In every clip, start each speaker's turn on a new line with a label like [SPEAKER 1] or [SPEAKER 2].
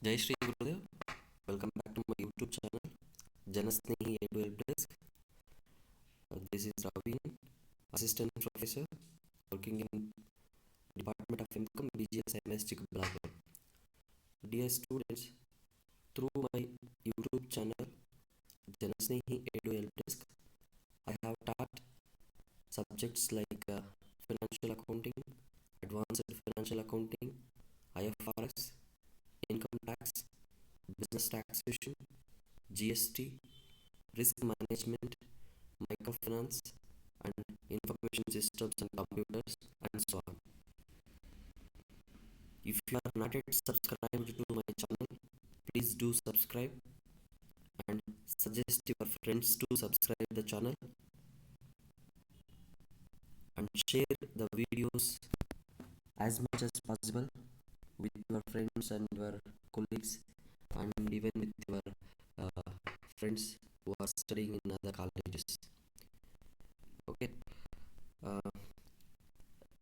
[SPEAKER 1] Jai Shri Gurudev, welcome back to my YouTube channel, Janasnehi A2 Help Desk. This is Ravi N, Assistant Professor, working in Department of Income, BGS MS Chikkaballapur. Dear students, through my YouTube channel, Janasnehi A2 Help Desk, I have taught subjects like financial accounting, advanced financial accounting, IFRS, income tax, business taxation, GST, risk management, microfinance, and information systems and computers, and so on. If you are not yet subscribed to my channel, please do subscribe and suggest your friends to subscribe the channel and share the videos as much as possible with your friends and your colleagues and even with your uh, friends who are studying in other colleges. Okay. Uh,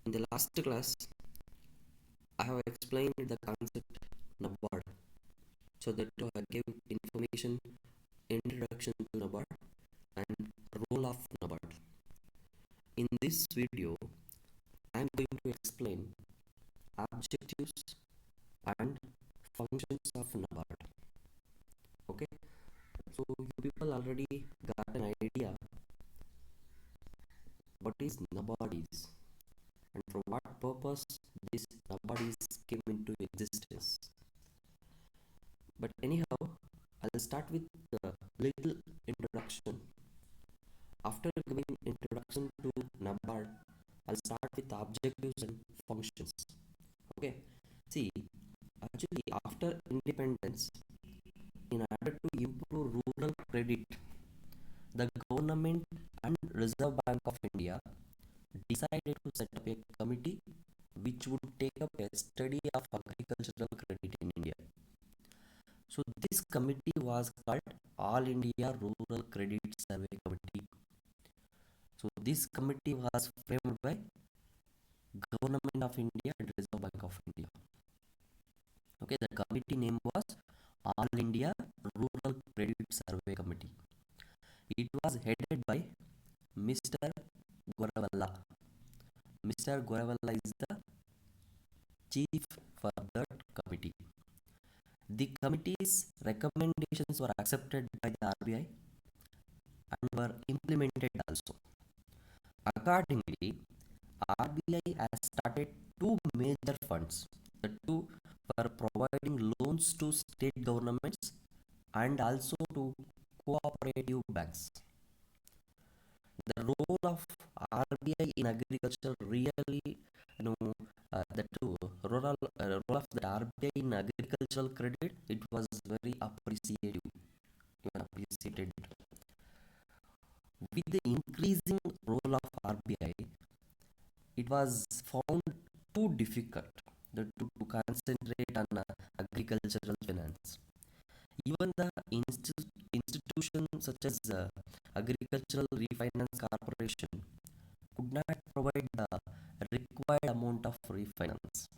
[SPEAKER 1] in the last class, I have explained the concept NABARD, so that I gave information, introduction to NABARD and role of NABARD. In this video, I am going to explain objectives and functions of NABARD. Okay, so you people already got an idea what is NABARD is and for what purpose this NABARD is came into existence. But anyhow, I'll start with a little introduction. After giving introduction to NABARD, I'll start with objectives and functions. Okay. See, actually, after independence, in order to improve rural credit, the government and Reserve Bank of India decided to set up a committee which would take up a study of agricultural credit in India. So this committee was called All India Rural Credit Survey Committee. So this committee was framed by Government of India and Reserve Bank of India. Okay, the committee name was All India Rural Credit Survey Committee. It was headed by Mr. Goravalla. Mr. Goravalla is the chief for that committee. The committee's recommendations were accepted by the RBI and were implemented also. Accordingly, RBI has started two major funds. The two for providing loans to state governments and also to cooperative banks. The role of RBI in agriculture really, the two rural role of the RBI in agricultural credit, it was very appreciated. With the increasing role of RBI, it was found too difficult to concentrate on agricultural finance. Even the institutions such as Agricultural Refinance Corporation could not provide the required amount of refinance.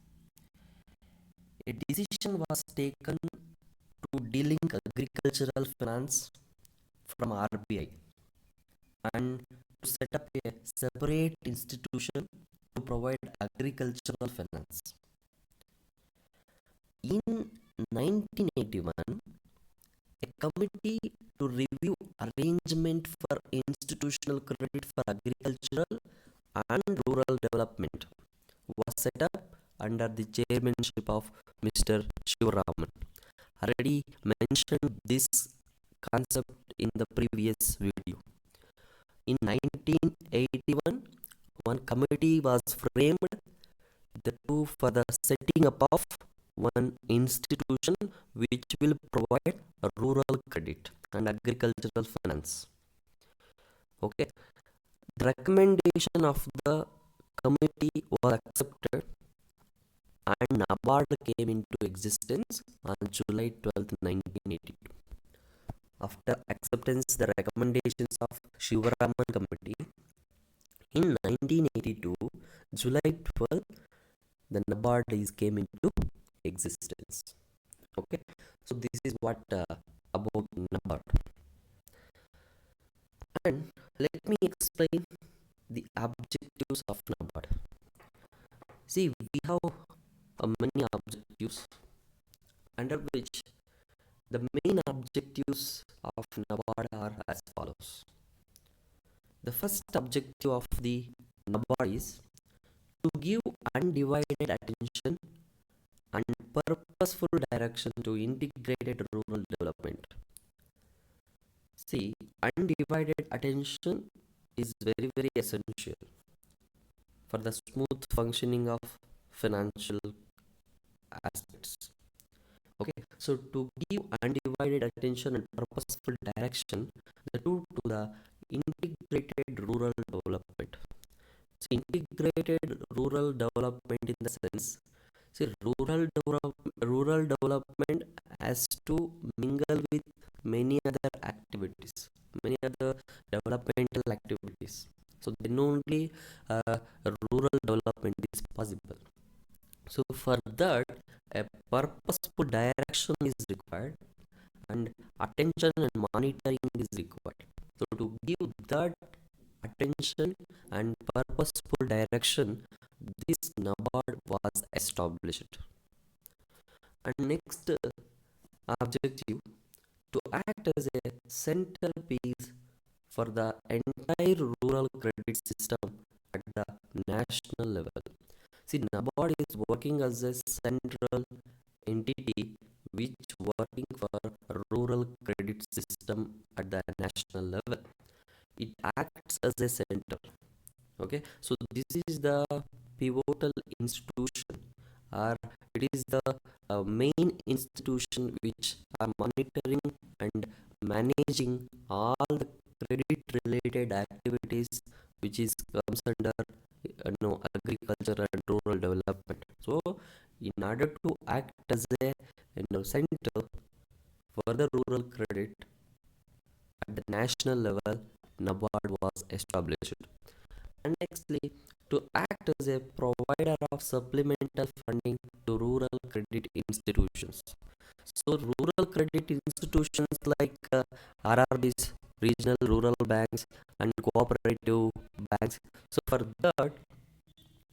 [SPEAKER 1] A decision was taken to delink agricultural finance from RBI and to set up a separate institution to provide agricultural finance. In 1981, a committee to review arrangement for institutional credit for agricultural and rural development was set up under the chairmanship of Mr. Shivaraman. Already mentioned this concept in the previous video. In 1981, one committee was framed for the setting up of one institution which will provide rural credit and agricultural finance. Okay, the recommendation of the committee was accepted and NABARD came into existence on July 12, 1982. After acceptance the recommendations of Shivaraman committee, in 1982, July 12, the NABARD came into existence. Okay, so this is what about NABARD. And let me explain the objectives of NABARD. See, we have many objectives, under which the main objectives of NABARD are as follows. The first objective of the NABARD is to give undivided attention and purposeful direction to integrated rural development. See, undivided attention is very, very essential for the smooth functioning of financial aspects. Okay, so to give undivided attention and purposeful direction, the two to the integrated rural development. So integrated rural development in the sense, see, rural development has to mingle with many other activities, many other developmental activities. So then only rural development is possible. So for that, a purposeful direction is required and attention and monitoring is required. So to give that attention and purposeful direction, this NABARD was established. And next objective, to act as a central piece for the entire rural credit system at the national level. See, NABARD is working as a central entity which working for rural credit system at the national level. It acts as a center. Okay, so this is the pivotal institution, or it is the main institution which are monitoring and managing all the credit related activities which is comes under agriculture and rural development. So in order to act as a center for the rural credit at the national level, NABARD was established. And nextly, to act as a provider of supplemental funding to rural credit institutions. So rural credit institutions like RRBs, regional rural banks and cooperative banks. So for that,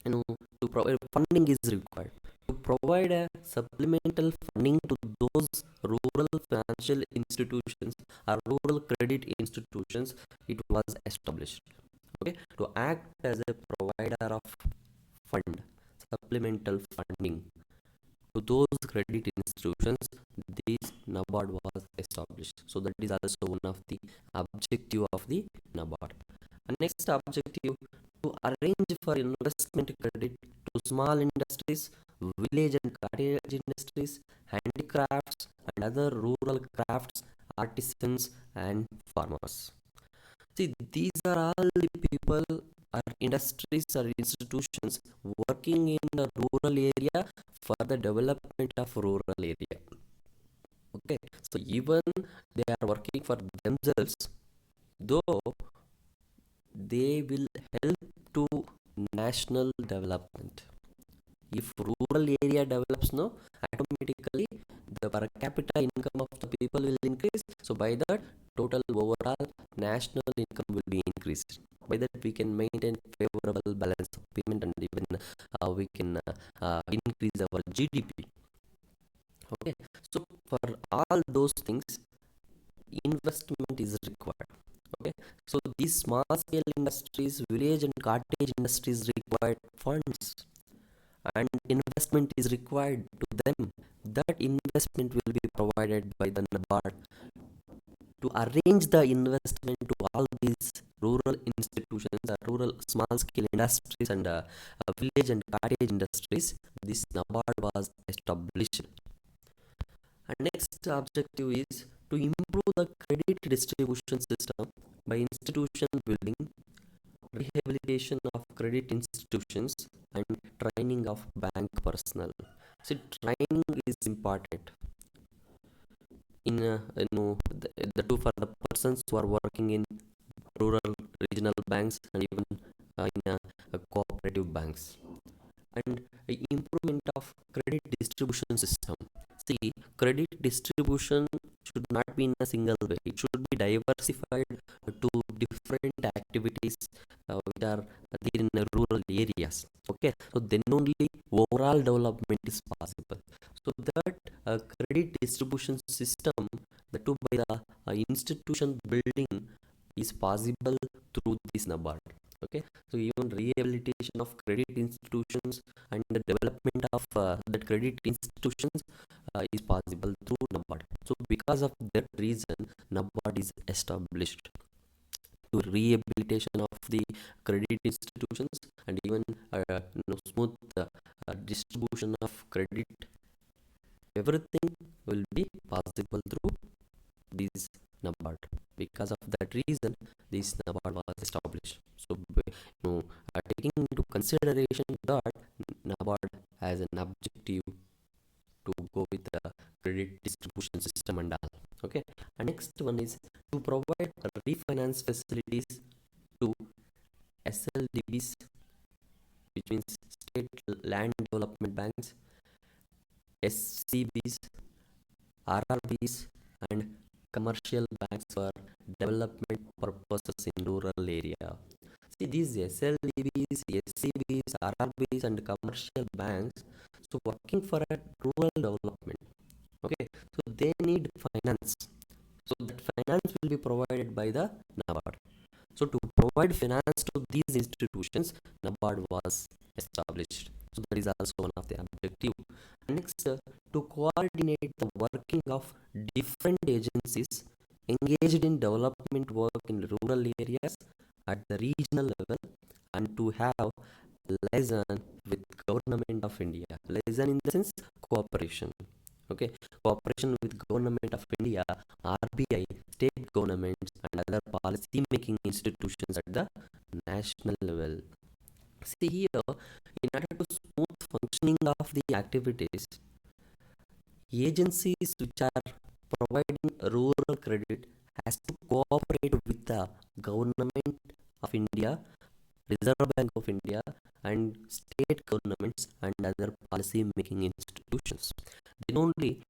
[SPEAKER 1] to provide funding is required. To provide a supplemental funding to those rural financial institutions or rural credit institutions, it was established. Okay, to act as a provider of fund, supplemental funding to those credit institutions, this NABARD was established. So that is also one of the objective of the NABARD. And next objective, to arrange for investment credit to small industries, village and cottage industries, handicrafts and other rural crafts, artisans and farmers. See, these are all the people or industries or institutions working in the rural area for the development of rural area. Okay, so even they are working for themselves, though they will help to national development. If rural area develops, no, automatically the per capita income of the people will increase. So by that, total overall national income will be increased. By that, we can maintain favorable balance of payment and even we can increase our GDP. Okay, so for all those things, investment is required. Okay, so these small scale industries, village and cottage industries require funds and investment is required to them. That investment will be provided by the NABARD to arrange the investment to all these rural institutions, rural small scale industries and village and cottage industries. This NABARD was established. And next objective is to improve the credit distribution system by institution building, rehabilitation of credit institutions and training of bank personnel. So training is important in the two for the persons who are working in rural regional banks and even in cooperative banks, and improvement of credit distribution system. See, credit distribution should not be in a single way. It should be diversified to different activities which are there in the rural areas. Okay, so then only overall development is possible. So that credit distribution system, that too by the institution building, is possible through this NABARD. Okay, so even rehabilitation of credit institutions and the development of the credit institutions is possible through NABARD. So because of that reason, NABARD is established to rehabilitation of the credit institutions and even smooth distribution of credit. Everything will be possible through this NABARD. Because of that reason, this NABARD was established. So, taking into consideration that NABARD has an objective to go with the credit distribution system and all. Okay, and next one is to provide refinance facilities to SLDBs, which means state land development banks, SCBs, RRBs, and commercial banks for development purposes in rural area. See, these SLDBs, SCBs, RRBs, and commercial banks, so working for a rural development. Okay, so they need finance. So that finance will be provided by the NABARD. So to provide finance to these institutions, NABARD was established. So that is also one of the objective. Next, to coordinate the working of different agencies engaged in development work in rural areas at the regional level, and to have liaison with government of India. Liaison in the sense cooperation. Okay, cooperation with government of India, RBI, state governments, and other policy making institutions at the national level. See here, in order to smooth functioning of the activities, agencies which are providing rural credit has to cooperate with the government of India, Reserve Bank of India, and state governments and other policy making institutions. Then only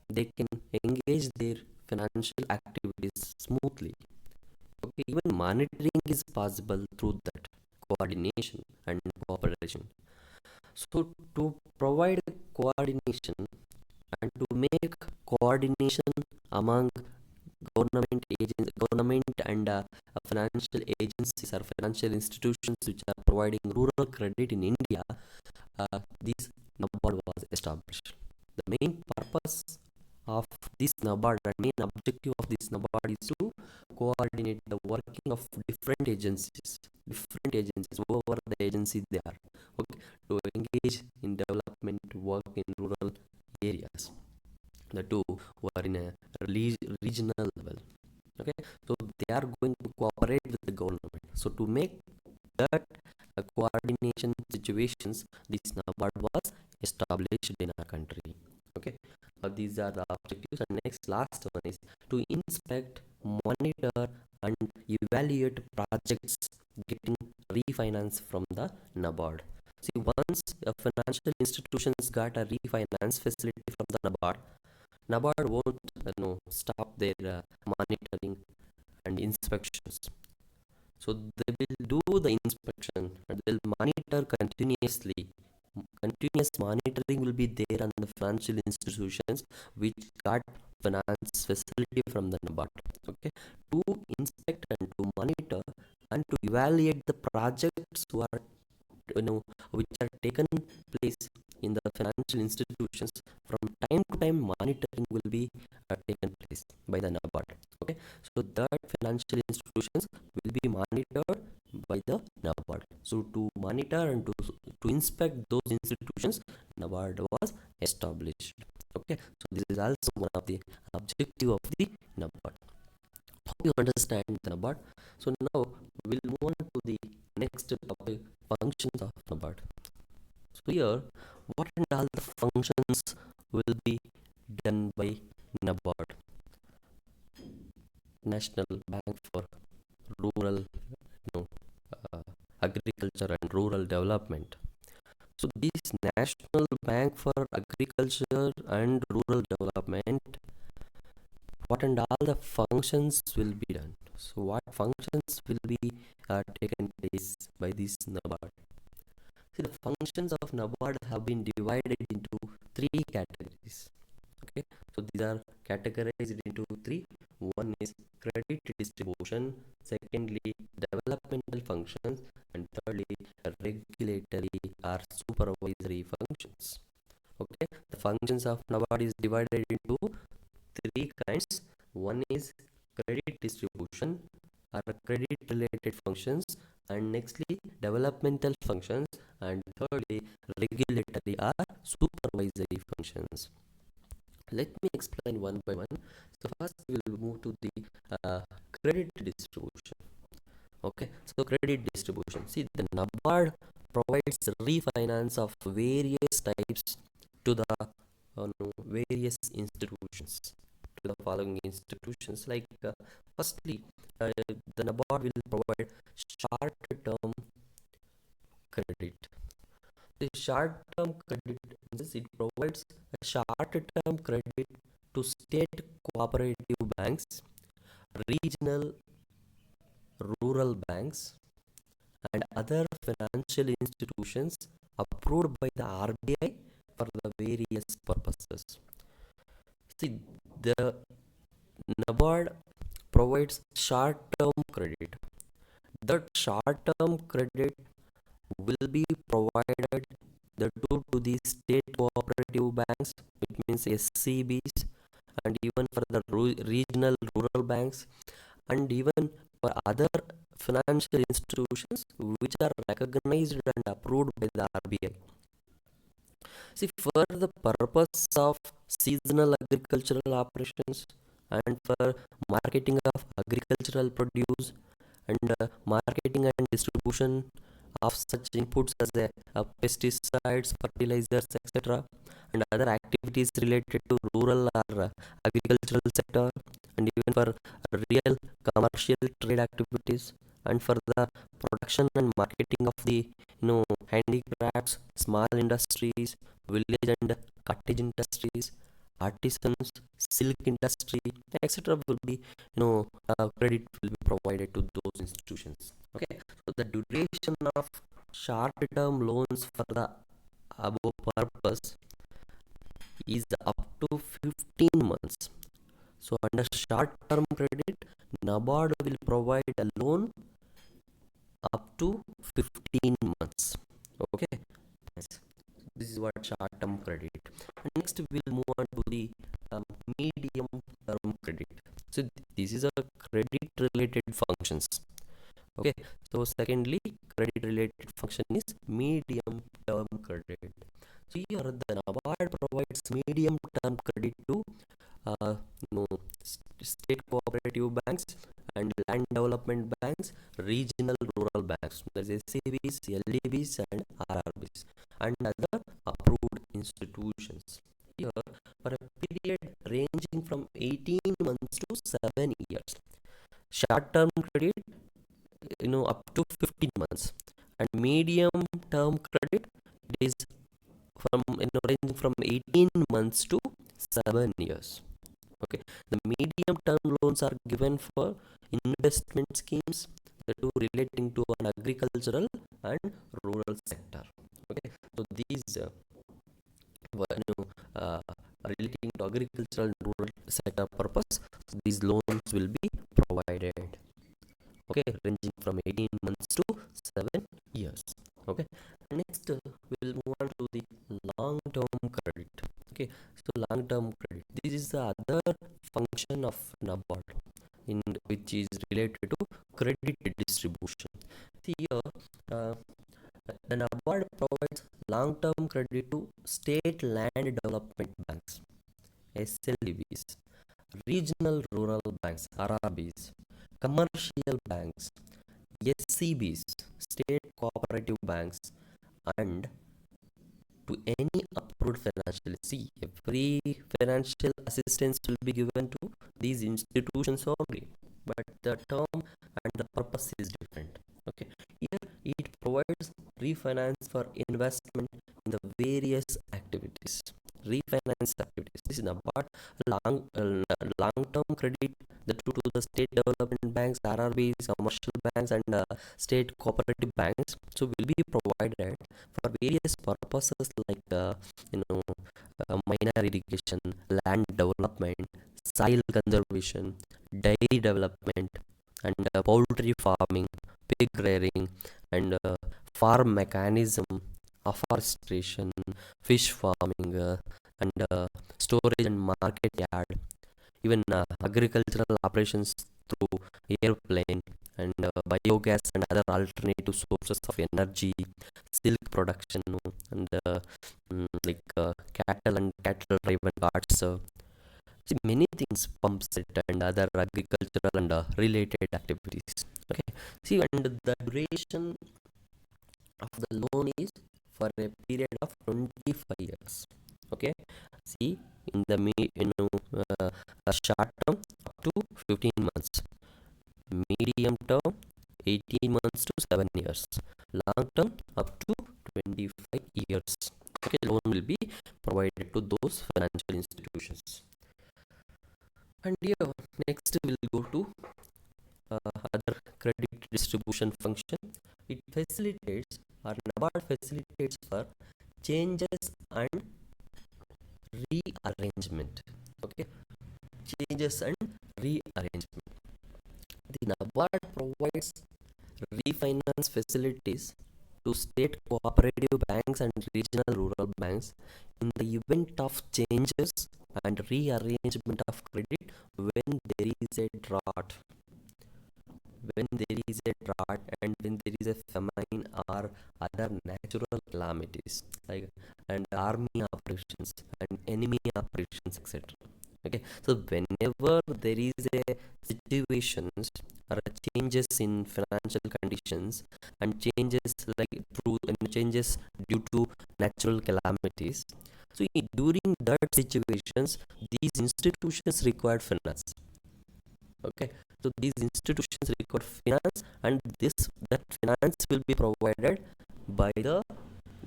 [SPEAKER 1] they can engage their financial activities smoothly. Okay, even monitoring is possible through that coordination and cooperation. So to provide coordination and to make coordination among government and financial agencies or financial institutions which are providing rural credit in India, this NABARD was established. The main purpose of this NABARD and main objective of this NABARD is to coordinate the working of different agencies, whoever the agency they are, okay, to engage in development work in rural areas. The two who are in a regional level. Okay, so they are going to cooperate with the government. So to make that coordination situations, this NABARD was established in our country. Okay, these are the objectives. And next, last one is to inspect, monitor, and evaluate projects getting refinance from the NABARD. See, once a financial institutions got a refinance facility from the NABARD won't stop their monitoring and inspections. So they will do the inspection and they'll monitor continuously. Continuous monitoring will be there on the financial institutions which got finance facility from the NABARD. Okay, to inspect and to monitor and to evaluate the projects which are taken place in the financial institutions. From time to time monitoring will be taken place by the NABARD. Okay, so that financial institutions will be monitored by the NABARD. So to monitor and to inspect those institutions, NABARD was established. Okay, so this is also one of the objective of the NABARD. Hope you understand the NABARD. So now we'll move on to the next topic, functions of NABARD. So here, what and all the functions will be done by NABARD, National Bank for Rural Agriculture and Rural Development. So this National Bank for Agriculture and Rural Development, what and all the functions will be done. So what functions will be taken place by this NABARD? See, the functions of NABARD have been divided into three categories. Okay, so these are categorized into three. One is credit distribution, secondly developmental functions, and thirdly regulatory or supervisory functions. Okay, the functions of NABARD is divided into three kinds. One is credit distribution or credit related functions, and nextly developmental functions, and thirdly regulatory or supervisory functions. Let me explain one by one. So first we will move to the credit distribution. Okay, so credit distribution. See, the NABARD provides refinance of various types to the various institutions, to the following institutions. Like firstly, the NABARD will provide short-term credit. The short-term credit means it provides a short-term credit to state cooperative banks, regional rural banks, and other financial institutions approved by the RBI for the various purposes. See, the NABARD provides short-term credit. That short-term credit will be provided to the state cooperative banks, which means SCBs, and even for the regional rural banks, and even for other financial institutions which are recognized and approved by the RBI. See, for the purpose of seasonal agricultural operations and for marketing of agricultural produce and marketing and distribution of such inputs as pesticides, fertilizers, etc., and other activities related to rural or agricultural sector, and even for real commercial trade activities, and for the production and marketing of the handicrafts, small industries, village and cottage industries, artisans, silk industry, etc., will be credit will be provided to those institutions. Okay, so the duration of short-term loans for the above purpose is up to 15 months. So under short-term credit, NABARD will provide a loan up to 15 months. Okay, yes. This is what short-term credit. And next we'll move on to the medium-term credit. So this is a credit-related functions. Okay, so secondly, credit-related function is medium-term credit. So here the NABARD provides medium-term credit to uh, you know, state cooperative banks and land development banks, regional rural banks, that is SCBs, LDBs, and RRBs, and other approved institutions. Here, for a period ranging from 18 months to 7 years, short-term credit, up to 15 months, and medium-term credit is from ranging from 18 months to 7 years. Okay, the medium term loans are given for investment schemes that are relating to an agricultural and rural sector. Okay, so these relating to agricultural and rural sector purpose, so these loans will be provided. Okay, ranging from 18 months to 7 years. Okay, next we will move on to the long term credit. Okay, so long term credit, this is the other function of NABARD in which is related to credit distribution. Here the NABARD provides long term credit to state land development banks, SLBs, regional rural banks, RRBs, commercial banks, SCBs, state cooperative banks, and to any approved financial. See, every financial assistance will be given to these institutions only, but the term and the purpose is different. Okay, here it provides refinance for investment in the various activities. Refinance activities. This is NABARD long-term credit to the state development banks, RRBs, commercial banks, and state cooperative banks. So will be provided for various purposes like minor irrigation, land development, soil conservation, dairy development, and poultry farming, pig rearing, and farm mechanism, afforestation, fish farming, and storage and market yard, even agricultural operations through airplane, and biogas and other alternative sources of energy, silk production, and cattle and cattle driven carts. See, many things, pump set and other agricultural and related activities. Okay, see, and the duration of the loan is for a period of 25 years. Okay, see, in the a short term up to 15 months, medium term 18 months to 7 years, long term up to 25 years. Okay, loan will be provided to those financial institutions. And here next we'll go to other credit distribution function. It facilitates, or NABARD facilitates for changes and rearrangement. Okay, changes and rearrangement. The NABARD provides refinance facilities to state cooperative banks and regional rural banks in the event of changes and rearrangement of credit when there is a drought, and when there is a famine or other natural calamities like and army operations and enemy operations, etc. Okay, so whenever there is a situations or changes in financial conditions and changes changes due to natural calamities, so during that situations these institutions require finance. Okay, so these institutions require finance, and that finance will be provided by the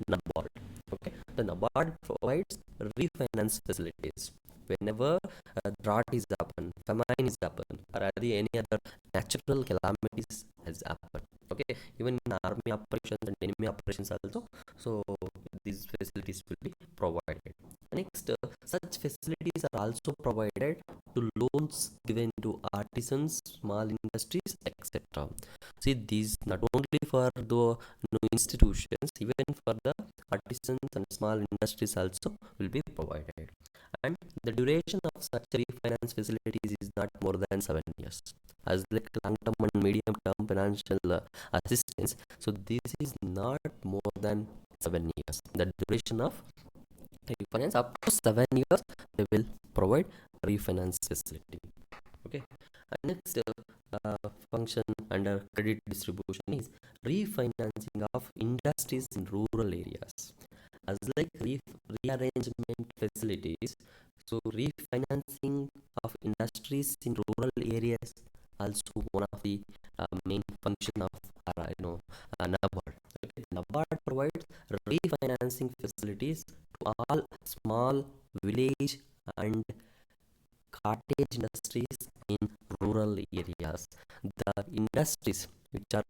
[SPEAKER 1] NABARD. Okay, the NABARD provides refinance facilities whenever drought is happen, famine is happen, or any other natural calamities has happened. Okay, even in army operations and enemy operations also, so these facilities will be provided. Next, such facilities are also provided to loans given to artisans, small industries, etc. See, these not only for the institutions, even for the artisans and small industries also will be provided. And the duration of such refinance facilities is not more than 7 years. As like long-term and medium-term financial assistance, so this is not more than 7 years. The duration of refinance up to 7 years, they will provide refinance facility. Okay, and next function under credit distribution is refinancing of industries in rural areas. As like rearrangement facilities, so refinancing of industries in rural areas also one of the main function of NABARD. Okay, NABARD provides refinancing facilities to all small village and cottage industries in rural areas. The industries which are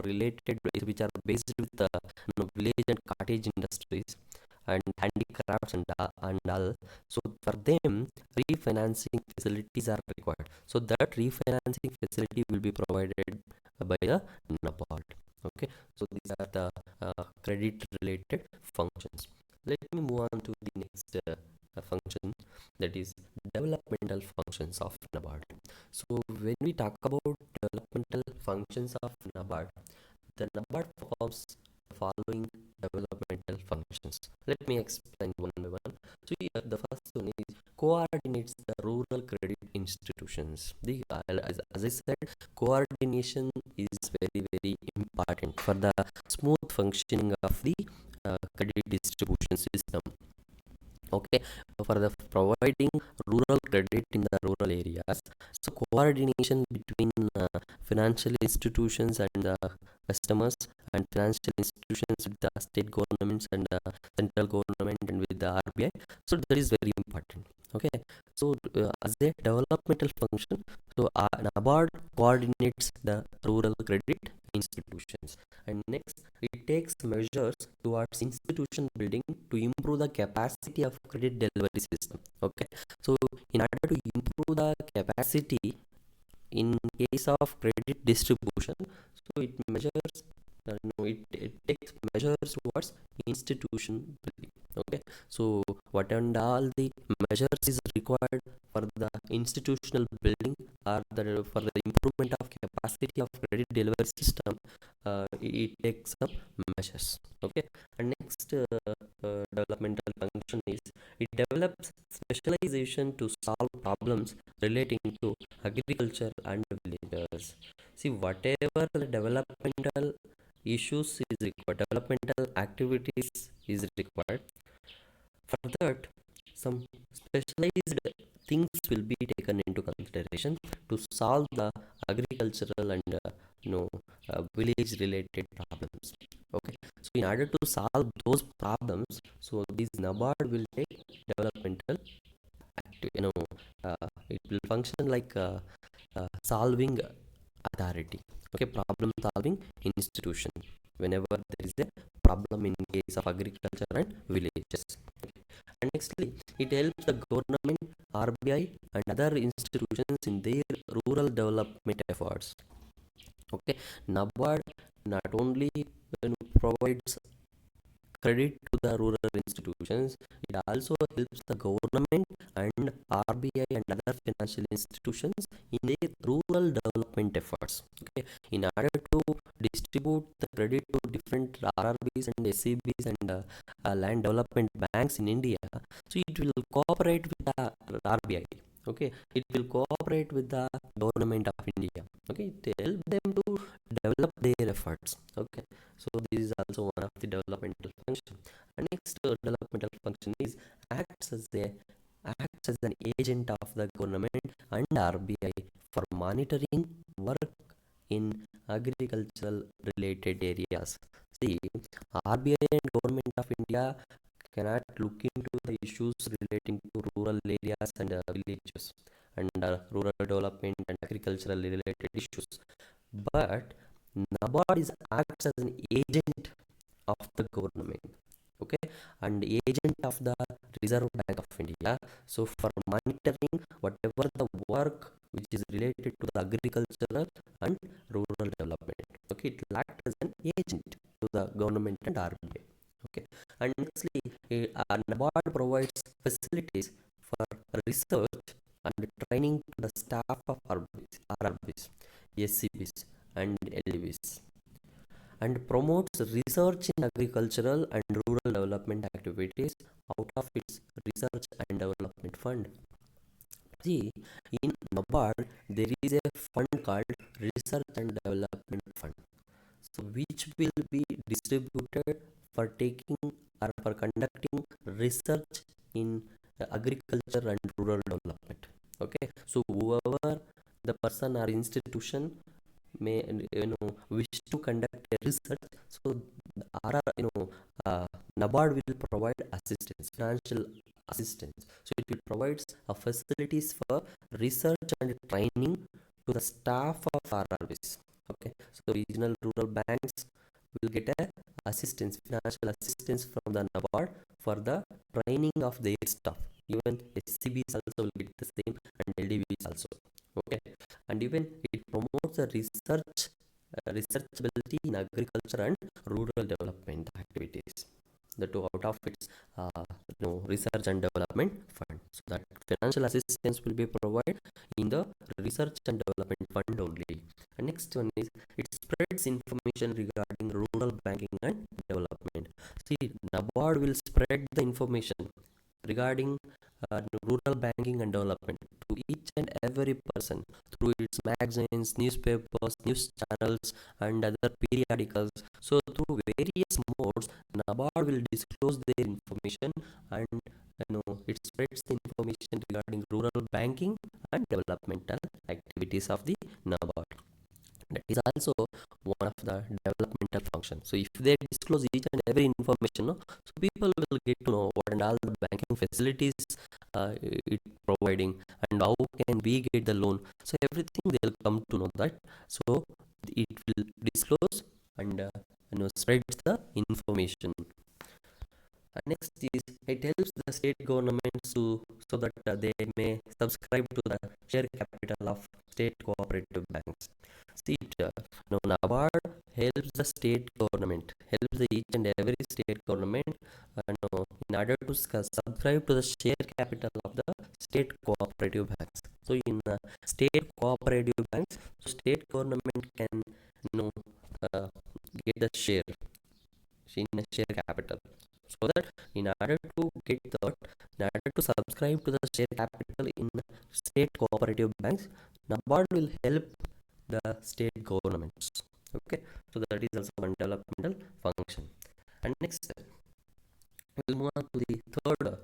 [SPEAKER 1] based with the village and cottage industries and handicrafts and all. So for them, refinancing facilities are required. So that refinancing facility will be provided by the NABARD. Okay, so these are the credit related functions. Let me move on to the next function, that is developmental functions of NABARD. So when we talk about developmental functions of NABARD, the NABARD performs the following developmental functions. Let me explain one by one. So here the first one is coordinates the rural credit institutions. As I said, coordination is very very important for the smooth functioning of the credit distribution system. Okay, for the providing rural credit in the rural areas. So coordination between financial institutions and customers, and financial institutions with the state governments and central government and with the RBI. So that is very important. Okay, so as a developmental function, so NABARD coordinates the rural credit institutions, and next it takes measures towards institution building to improve the capacity of credit delivery system. Okay, so in order to improve the capacity in case of credit distribution, so it measures no, it takes measures towards institution building. Okay, so what and all the measures is required for the institutional building or for the improvement of capacity of credit delivery system, it takes some measures. Okay, and next developmental function is it develops specialization to solve problems relating to agriculture and villagers. See, whatever the developmental issues is required, developmental activities is required, for that some specialized things will be taken into consideration to solve the agricultural and village related problems. Okay, so in order to solve those problems, so this NABARD will take developmental it will function like solving authority. Okay, problem solving institution whenever there is a problem in case of agriculture and villages. Okay. And nextly, it helps the government, RBI and other institutions in their rural development efforts. Okay, NABARD not only provides credit to the rural institutions, it also helps the government and RBI and other financial institutions in their rural development efforts. Okay, in order to distribute the credit to different RRBs and SCBs and land development banks in India, so it will cooperate with the RBI. Okay, it will cooperate with the government of India. Okay, to help them to develop their efforts. Okay, so this is also one of the developmental function. And next developmental function is acts as a acts as an agent of the government and RBI for monitoring work in agricultural related areas. See, RBI and government of India cannot look into the issues relating to rural areas and villages and rural development and agricultural related issues, but NABARD is acts as an agent of the government. Okay, and agent of the Reserve Bank of India. So for monitoring whatever the work which is related to the agricultural and rural development. Okay, it will act as an agent to the government and RBI. Okay, and nextly, NABARD provides facilities for research and training to the staff of RRBs, SCBs, and LVs, and promotes research in agricultural and rural development activities out of its research and development fund. See, in NABARD, there is a fund called Research and Development Fund, so which will be distributed for taking or for conducting research in agriculture and rural development. Okay, so whoever the person or institution may wish to conduct a research, so RR, NABARD will provide assistance, financial assistance. So it will provide facilities for research and training to the staff of RRBs. Okay, so regional rural banks will get a assistance, financial assistance from the NABARD for the training of their staff. Even SCBs also will get the same, and LDBs also. Okay, and even it promotes the researchability in agriculture and rural development activities. The two out of its research and development fund. So that financial assistance will be provided in the research and development fund only. And next one is it spreads information regarding rural banking and development. See, NABARD will spread the information regarding rural banking and development to each and every person through its magazines, newspapers, news channels, and other periodicals. So through various modes, NABARD will disclose their information and it spreads the information regarding rural banking and developmental activities of the NABARD. That is also one of the developmental functions. So if they disclose each and every information, no, so people will get to know what and all the banking facilities it providing, and how can we get the loan. So everything they'll come to know that. So it will disclose and spreads the information. Next is it helps the state governments to so that they may subscribe to the share capital of state cooperative banks. See, NABARD helps the state government, helps the each and every state government, in order to subscribe to the share capital of the state cooperative banks. So in state cooperative banks, so state government can uh, get the share in a share capital. So that in order to get that, in order to subscribe to the share capital in state cooperative banks, NABARD will help the state governments. Okay, so that is also one developmental function. And next, we'll move on to the third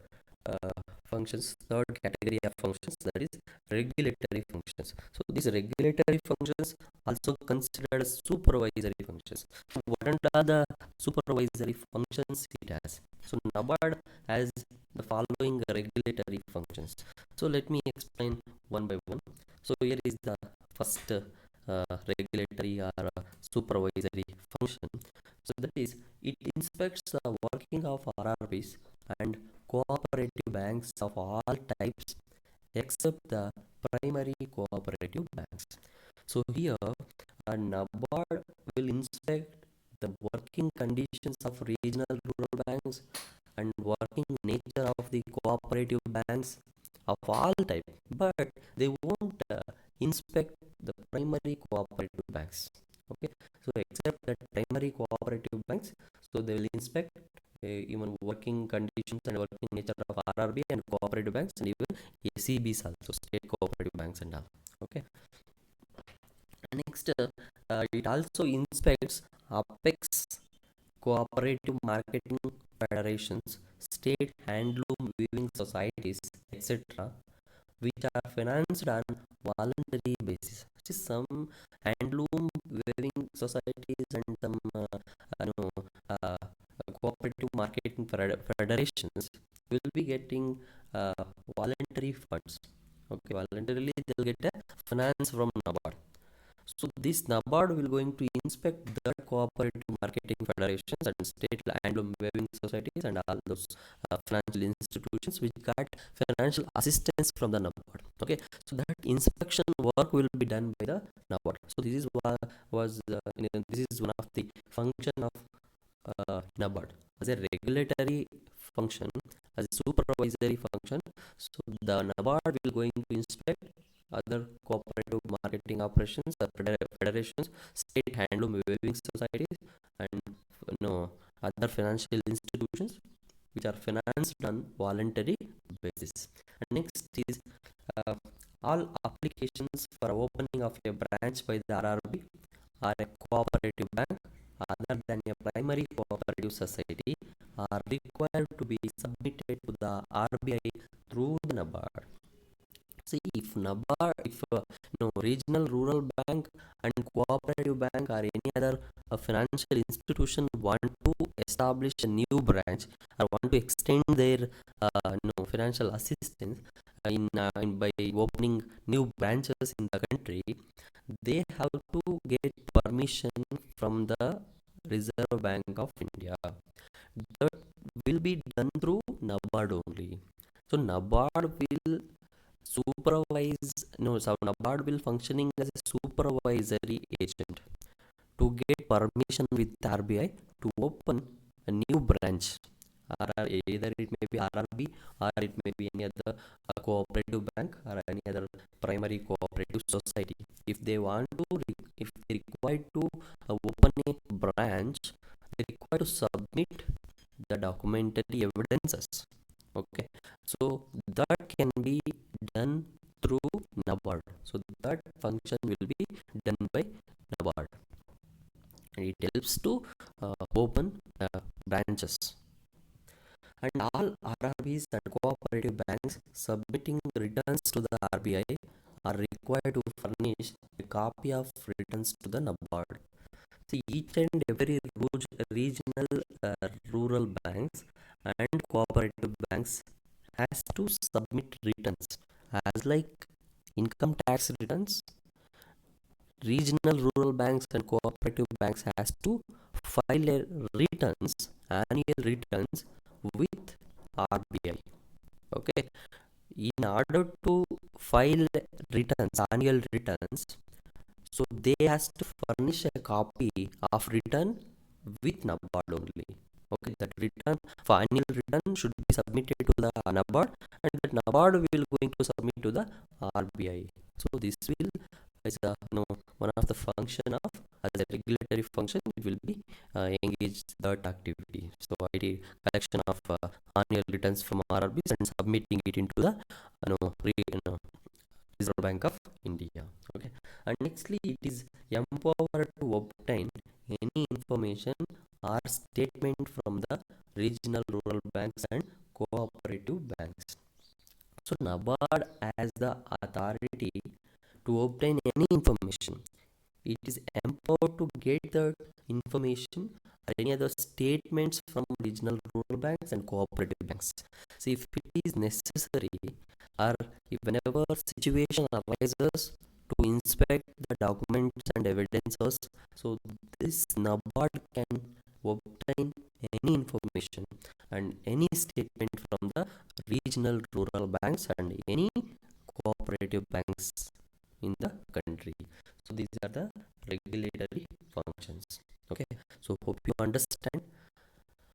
[SPEAKER 1] category of functions, that is regulatory functions. So these regulatory functions also considered as supervisory functions. So what are the supervisory functions it has? So NABARD has the following regulatory functions. So let me explain one by one. So here is the first regulatory or supervisory function. So that is, it inspects the working of RRBs and cooperative banks of all types except the primary cooperative banks. So here, a NABARD will inspect the working conditions of regional rural banks and working nature of the cooperative banks of all types, but they won't inspect the primary cooperative banks. Okay, so except that primary cooperative banks, so they will inspect even working conditions and working nature of RRB and cooperative banks, and even ACBs also, state cooperative banks and all. Okay, next, it also inspects Apex cooperative marketing federations, state handloom weaving societies, etc., which are financed on voluntary basis. See, some handloom weaving societies and some uh, cooperative marketing federations will be getting uh, voluntary funds. Okay, voluntarily they'll get a finance from NABARD. So this NABARD will going to inspect the cooperative marketing federations and state handloom weaving societies and all those financial institutions which got financial assistance from the NABARD. Okay, so that inspection work will be done by the NABARD. So this is this is one of the function of NABARD as a regulatory function, as a supervisory function. So the NABARD will going to inspect other cooperative marketing operations, federations, state handloom weaving societies, and other financial institutions which are financed on voluntary basis. And next is uh, all applications for opening of a branch by the RRB or a cooperative bank other than a primary cooperative society are required to be submitted to the RBI through the NABARD. See, if NABARD, if regional rural bank and cooperative bank or any other financial institution want to establish a new branch or want to extend their financial assistance by opening new branches in the country, they have to get permission from the Reserve Bank of India. That will be done through NABARD only. So NABARD will NABARD will functioning as a supervisory agent to get permission with RBI to open a new branch. Either it may be RRB or it may be any other cooperative bank or any other primary cooperative society. If they want to, if they require to open a branch, they require to submit the documentary evidences. Okay, so that can be done through NABARD. So that function will be done by NABARD, and it helps to open branches. And all RRBs and cooperative banks submitting returns to the RBI are required to furnish a copy of returns to the NABARD. See, each and every regional rural banks and cooperative banks has to submit returns as like income tax returns. Regional rural banks and cooperative banks has to file a returns, annual returns with RBI. Okay, in order to file returns, annual returns, so they has to furnish a copy of return with NABARD only. Okay, that return for annual return should be submitted to the NABARD, and that NABARD will going to submit to the RBI. So this will is one of the function of as a regulatory function. It will be engaged that activity. So it is collection of annual returns from RRBs and submitting it into the Reserve Bank of India. Okay, and nextly it is empowered to obtain any information or statement from the regional rural banks and cooperative banks. So NABARD has the authority to obtain any information. It is empowered to get the information or any other statements from regional rural banks and cooperative banks. See, if it is necessary or if whenever situation arises to inspect the documents and evidences, so this NABARD can obtain any information and any statement from the regional rural banks and any cooperative banks